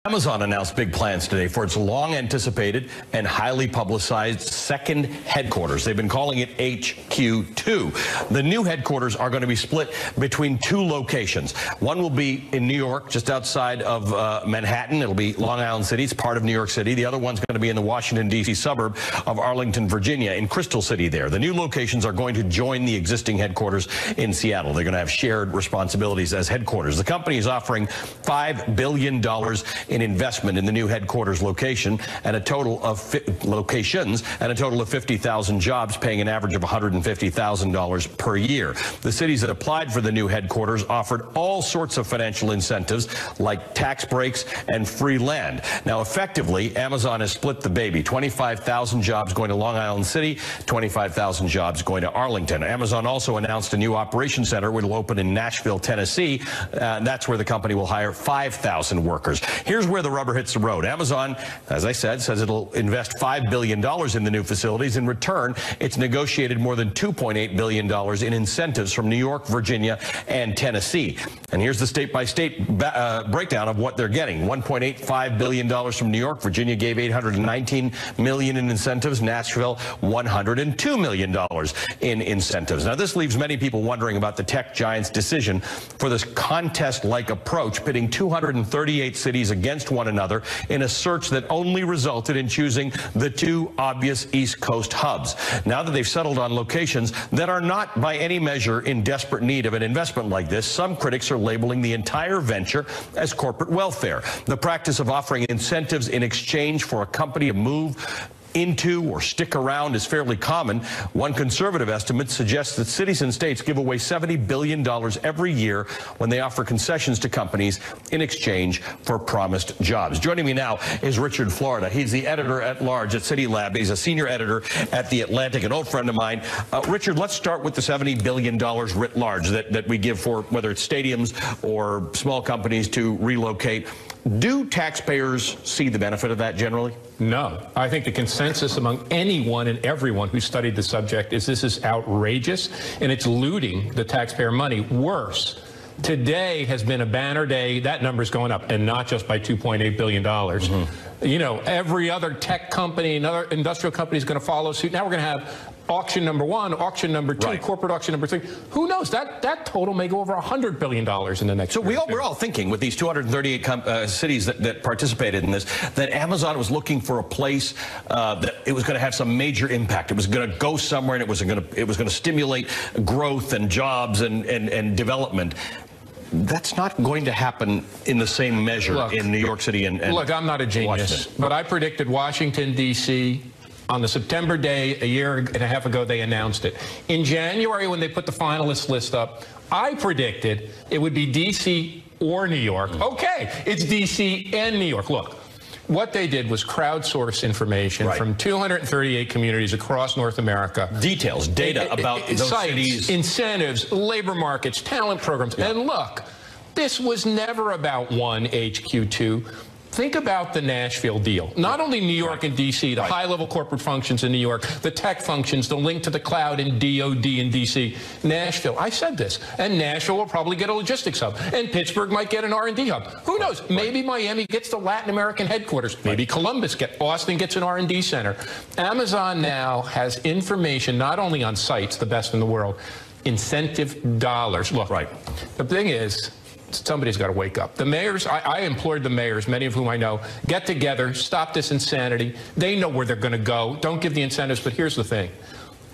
Amazon announced big plans today for its long-anticipated and highly publicized second headquarters. They've been calling it HQ2. The new headquarters are going to be split between two locations. One will be in New York, just outside of Manhattan. It'll be Long Island City. It's part of New York City. The other one's going to be in the Washington, D.C. suburb of Arlington, Virginia, in Crystal City there. The new locations are going to join the existing headquarters in Seattle. They're going to have shared responsibilities as headquarters. The company is offering $5 billion in investment in the new headquarters location and a total of 50,000 jobs, paying an average of $150,000 per year. The cities that applied for the new headquarters offered all sorts of financial incentives like tax breaks and free land. Now, effectively, Amazon has split the baby. 25,000 jobs going to Long Island City, 25,000 jobs going to Arlington. Amazon also announced a new operations center which will open in Nashville, Tennessee. That's where the company will hire 5,000 workers. Here's where the rubber hits the road. Amazon, as I said, says it'll invest $5 billion in the new facilities. In return, it's negotiated more than $2.8 billion in incentives from New York, Virginia, and Tennessee. And here's the state-by-state breakdown of what they're getting. $1.85 billion from New York. Virginia gave $819 million in incentives. Nashville, $102 million in incentives. Now, this leaves many people wondering about the tech giant's decision for this contest-like approach, pitting 238 cities against one another in a search that only resulted in choosing the two obvious East Coast hubs. Now that they've settled on locations that are not by any measure in desperate need of an investment like this, some critics are labeling the entire venture as corporate welfare. The practice of offering incentives in exchange for a company to move into or stick around is fairly common. One conservative estimate suggests that cities and states give away $70 billion every year when they offer concessions to companies in exchange for promised jobs. Joining me now is Richard Florida. He's the editor-at-large at City Lab. He's a senior editor at The Atlantic, an old friend of mine. Richard, let's start with the $70 billion writ large that we give for whether it's stadiums or small companies to relocate. Do taxpayers see the benefit of that generally? No. I think the consensus among anyone and everyone who studied the subject is this is outrageous, and it's looting the taxpayer money. Worse, today has been a banner day. That number's going up, and not just by $2.8 billion. You know, every other tech company and other industrial company is going to follow suit. Now we're going to have auction number one, auction number two, corporate auction number three. Who knows? That total may go over $100 billion in the next year. So we're all thinking with these 238 cities that participated in this, that Amazon was looking for a place that it was going to have some major impact. It was going to go somewhere, and it was going to stimulate growth and jobs and development. That's not going to happen in the same measure in New York City and look, I'm not a genius, but I predicted Washington, D.C. on the September day, a year and a half ago, they announced it. In January, when they put the finalist list up, I predicted it would be D.C. or New York. Okay, it's D.C. and New York. Look, what they did was crowdsource information from 238 communities across North America. Details, data about those sites, cities. Incentives, labor markets, talent programs. And look, this was never about one HQ2. Think about the Nashville deal. Not only New York and D.C., the high-level corporate functions in New York, the tech functions, the link to the cloud in DOD in D.C. Nashville, I said this, and Nashville will probably get a logistics hub, and Pittsburgh might get an R&D hub. Who knows? Maybe Miami gets the Latin American headquarters. Maybe Columbus Austin gets an R&D center. Amazon now has information not only on sites, the best in the world, incentive dollars. Look, the thing is, somebody's got to wake up. The mayors, I implored the mayors, many of whom I know, get together, stop this insanity. They know where they're going to go. Don't give the incentives. But here's the thing.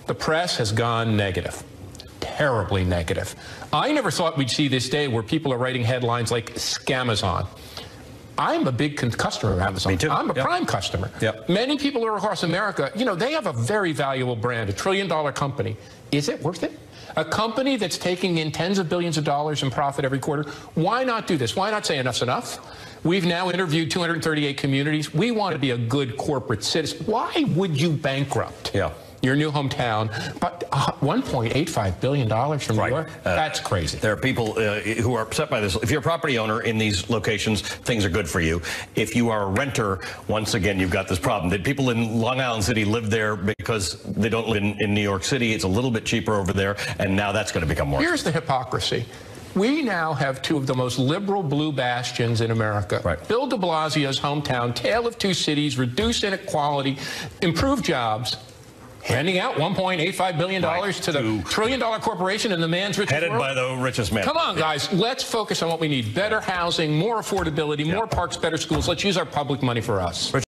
The press has gone negative, terribly negative. I never thought we'd see this day where people are writing headlines like Scamazon. I'm a big customer of Amazon. Me too. I'm a prime customer. Many people are across America, you know, they have a very valuable brand, $1 trillion company. Is it worth it? A company that's taking in tens of billions of dollars in profit every quarter, why not do this? Why not say enough's enough? We've now interviewed 238 communities. We want to be a good corporate citizen. Why would you bankrupt your new hometown, but $1.85 billion from New York? That's crazy. There are people who are upset by this. If you're a property owner in these locations, things are good for you. If you are a renter, once again, you've got this problem. That people in Long Island City live there because they don't live in New York City. It's a little bit cheaper over there, and now that's going to become more. Here's the hypocrisy. We now have two of the most liberal blue bastions in America. Right. Bill de Blasio's hometown, tale of two cities, reduce inequality, improve jobs, handing out $1.85 billion to the trillion-dollar corporation in the man's richest Headed world. by the richest man. Come on, guys. Let's focus on what we need. Better housing, more affordability, more parks, better schools. Let's use our public money for us.